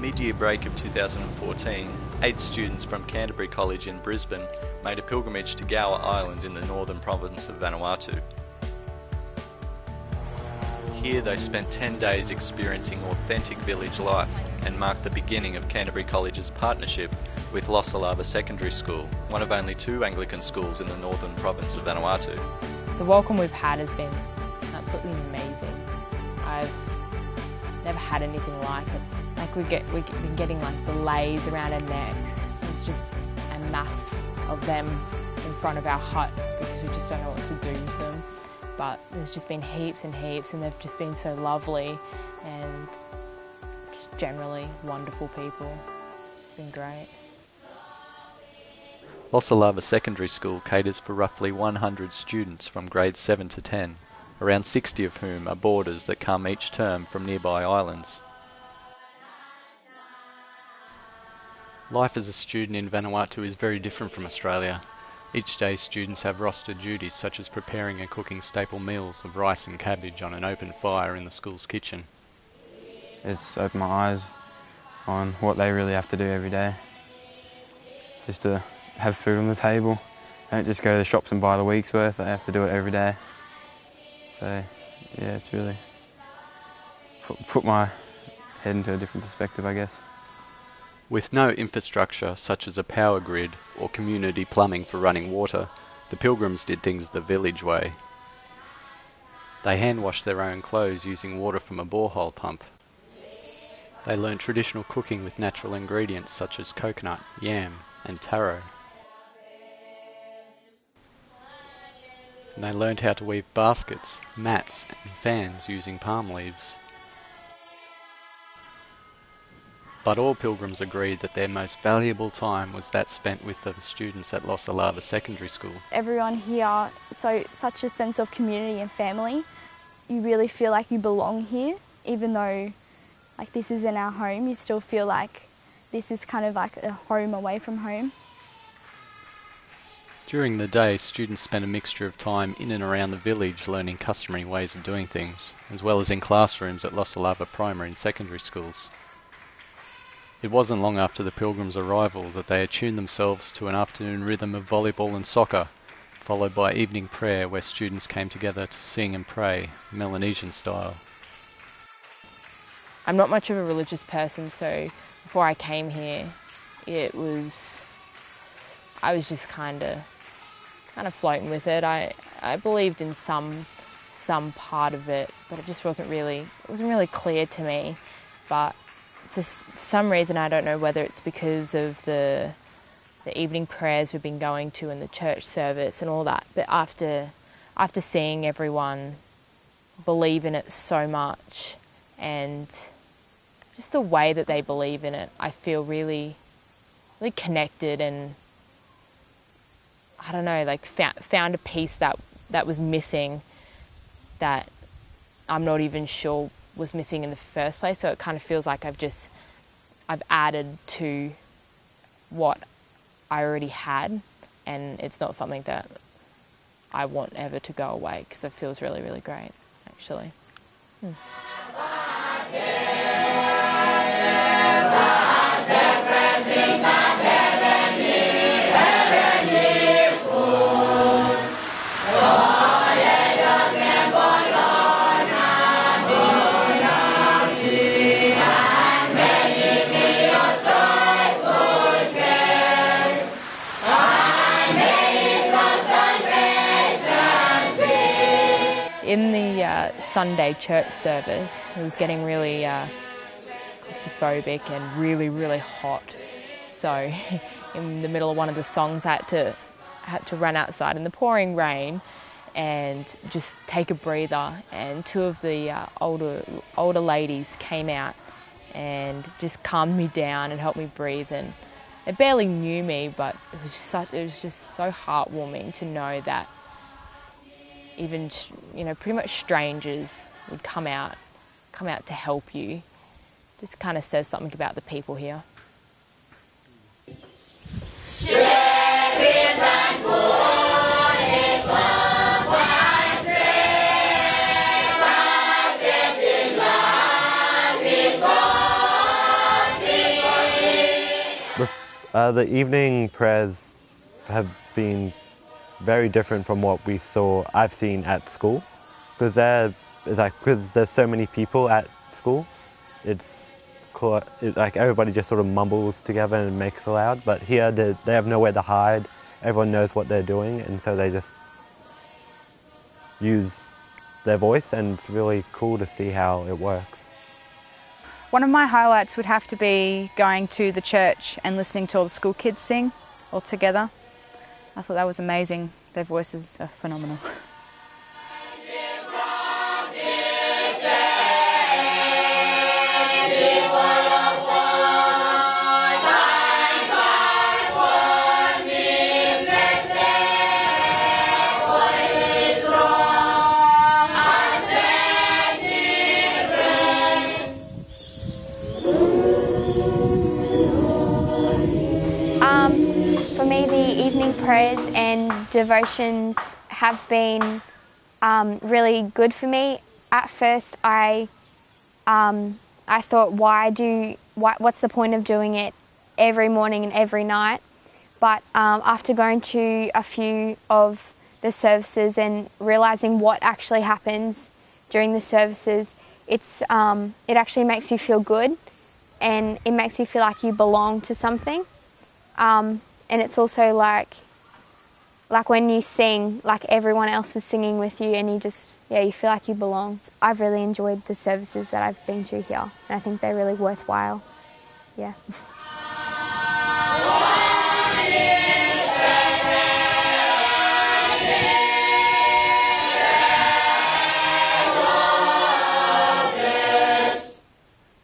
mid-year break of 2014, 8 students from Canterbury College in Brisbane made a pilgrimage to Gower Island in the northern province of Vanuatu. Here they spent 10 days experiencing authentic village life and marked the beginning of Canterbury College's partnership with Losalava Secondary School, one of only 2 Anglican schools in the northern province of Vanuatu. The welcome we've had has been absolutely amazing. I've never had anything like it. Like we've been getting like belays around our necks. There's just a mass of them in front of our hut because we just don't know what to do with them. But there's just been heaps and heaps, and they've just been so lovely and just generally wonderful people. It's been great. Losalava Secondary School caters for roughly 100 students from grades 7 to 10, around 60 of whom are boarders that come each term from nearby islands. Life as a student in Vanuatu is very different from Australia. Each day students have rostered duties such as preparing and cooking staple meals of rice and cabbage on an open fire in the school's kitchen. It's opened my eyes on what they really have to do every day. Just to have food on the table. They don't just go to the shops and buy the week's worth, they have to do it every day. So yeah, it's really put my head into a different perspective, I guess. With no infrastructure such as a power grid or community plumbing for running water, the Pilgrims did things the village way. They hand-washed their own clothes using water from a borehole pump. They learned traditional cooking with natural ingredients such as coconut, yam and taro. And they learned how to weave baskets, mats and fans using palm leaves. But all pilgrims agreed that their most valuable time was that spent with the students at Losalava Secondary School. Everyone here, such a sense of community and family. You really feel like you belong here, even though like this isn't our home, you still feel like this is kind of like a home away from home. During the day, students spent a mixture of time in and around the village learning customary ways of doing things, as well as in classrooms at Losalava primary and secondary schools. It wasn't long after the Pilgrims' arrival that they attuned themselves to an afternoon rhythm of volleyball and soccer, followed by evening prayer where students came together to sing and pray, Melanesian style. I'm not much of a religious person, so before I came here, I was just kind of floating with it. I believed in some part of it, but it wasn't really clear to me. But for some reason, I don't know whether it's because of the evening prayers we've been going to and the church service and all that, but after seeing everyone believe in it so much and just the way that they believe in it, I feel really, really connected and, I don't know, like found a piece that was missing that I'm not even sure was missing in the first place. So it kind of feels like I've added to what I already had, and it's not something that I want ever to go away because it feels really, really great, actually. In the Sunday church service, it was getting really claustrophobic and really, really hot. So in the middle of one of the songs, I had to run outside in the pouring rain and just take a breather. And 2 of the older ladies came out and just calmed me down and helped me breathe. And they barely knew me, but it was just so heartwarming to know that even, pretty much strangers would come out to help you. Just kind of says something about the people here. The evening prayers have been very different from what I've seen at school, because there's so many people at school. Like everybody just sort of mumbles together and makes a loud. But here they have nowhere to hide. Everyone knows what they're doing, and so they just use their voice, and it's really cool to see how it works. One of my highlights would have to be going to the church and listening to all the school kids sing all together. I thought that was amazing. Their voices are phenomenal. For me, the evening prayers and devotions have been really good for me. At first, I thought, what's the point of doing it every morning and every night? But after going to a few of the services and realising what actually happens during the services, it actually makes you feel good, and it makes you feel like you belong to something. And it's also like when you sing, like everyone else is singing with you, and you feel like you belong. I've really enjoyed the services that I've been to here, and I think they're really worthwhile. Yeah.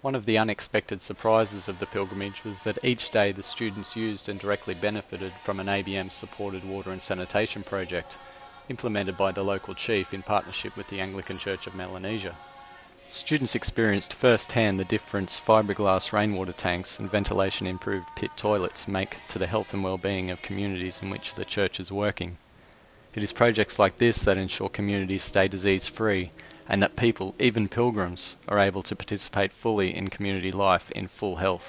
One of the unexpected surprises of the pilgrimage was that each day the students used and directly benefited from an ABM-supported water and sanitation project implemented by the local chief in partnership with the Anglican Church of Melanesia. Students experienced firsthand the difference fiberglass rainwater tanks and ventilation-improved pit toilets make to the health and well-being of communities in which the church is working. It is projects like this that ensure communities stay disease-free, and that people, even pilgrims, are able to participate fully in community life in full health.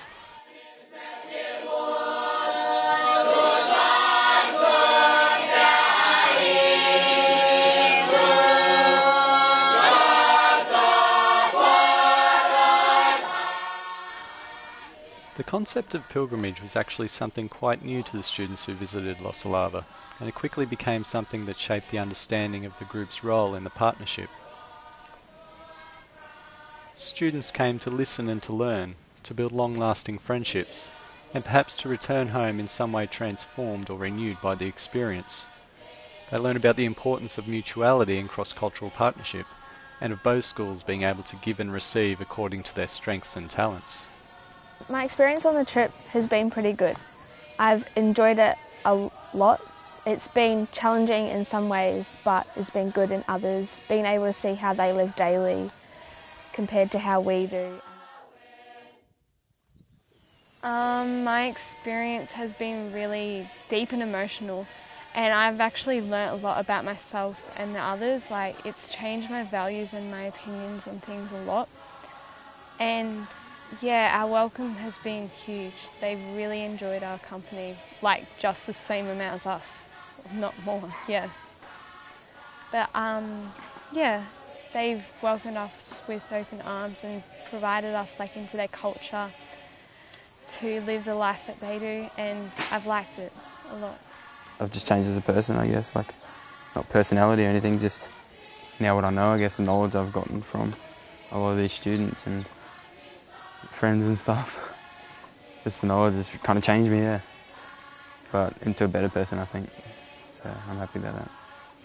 The concept of pilgrimage was actually something quite new to the students who visited Losalava, and it quickly became something that shaped the understanding of the group's role in the partnership. Students came to listen and to learn, to build long-lasting friendships, and perhaps to return home in some way transformed or renewed by the experience. They learned about the importance of mutuality and cross-cultural partnership, and of both schools being able to give and receive according to their strengths and talents. My experience on the trip has been pretty good. I've enjoyed it a lot. It's been challenging in some ways, but it's been good in others. Being able to see how they live daily compared to how we do. My experience has been really deep and emotional, and I've actually learnt a lot about myself and the others. Like, it's changed my values and my opinions on things a lot. And yeah, our welcome has been huge. They've really enjoyed our company, like just the same amount as us, not more, yeah. But yeah, they've welcomed us with open arms and provided us like into their culture to live the life that they do, and I've liked it a lot. I've just changed as a person, I guess, like not personality or anything, just now what I know, I guess, the knowledge I've gotten from a lot of these students and friends and stuff. Just the knowledge has kind of changed me, yeah. But into a better person, I think. So I'm happy about that.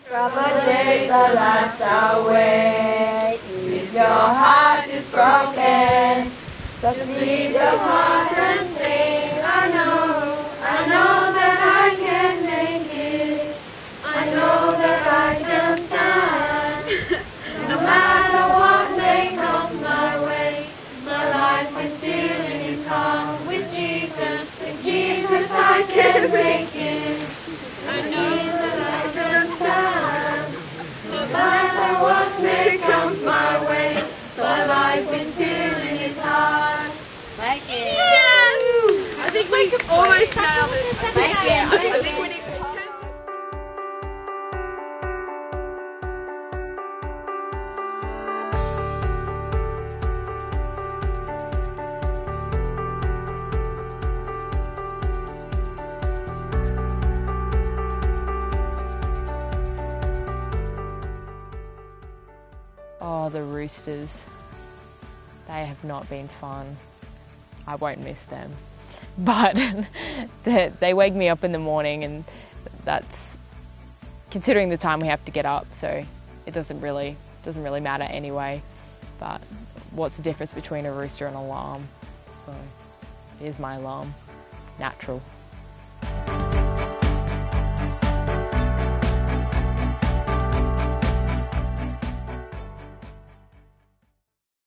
Troubled days are last away. If your heart is broken, just leave the heart and sing. I know that I can make it. I know that I can stand. No matter what may come my way, my life is still in His heart. With Jesus I can make it. I know that I can stand. No matter what may come my way, my life is still in His heart. Make it. Yes! think we almost nailed it. Thank you. I think we need to turn. Oh, the roosters. They have not been fun. I won't miss them. But they wake me up in the morning, and that's considering the time we have to get up, so it doesn't really matter anyway. But what's the difference between a rooster and an alarm? So here's my alarm. Natural.